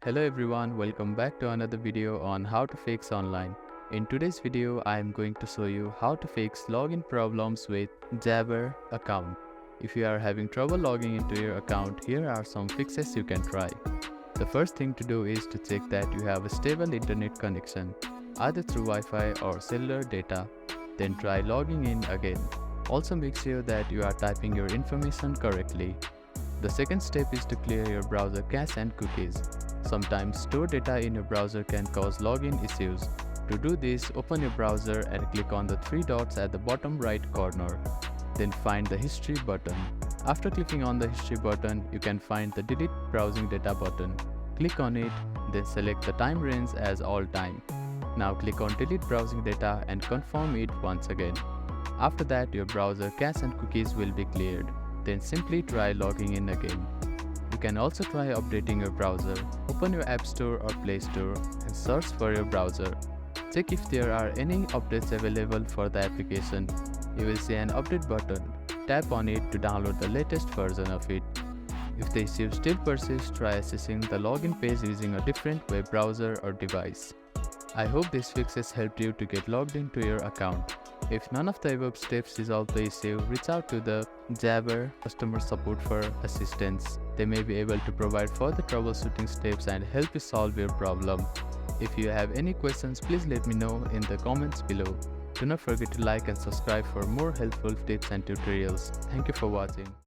Hello everyone, welcome back to another video on how to fix online. In today's video, I am going to show you how to fix login problems with Jabber account. If you are having trouble logging into your account, here are some fixes you can try. The first thing to do is to check that you have a stable internet connection, either through Wi-Fi or cellular data. Then try logging in again. Also make sure that you are typing your information correctly. The second step is to clear your browser cache and cookies. Sometimes stored data in your browser can cause login issues. To do this, open your browser and click on the three dots at the bottom right corner. Then find the history button. After clicking on the history button, you can find the delete browsing data button. Click on it, then select the time range as all time. Now click on delete browsing data and confirm it once again. After that, your browser cache and cookies will be cleared. Then simply try logging in again. You can also try updating your browser. Open your App Store or Play Store and search for your browser. Check if there are any updates available for the application. You will see an update button. Tap on it to download the latest version of it. If the issue still persists, try accessing the login page using a different web browser or device. I hope these fixes helped you to get logged into your account. If none of the above steps resolve the issue, reach out to the Jabber customer support for assistance. They may be able to provide further troubleshooting steps and help you solve your problem. If you have any questions, please let me know in the comments below. Do not forget to like and subscribe for more helpful tips and tutorials. Thank you for watching.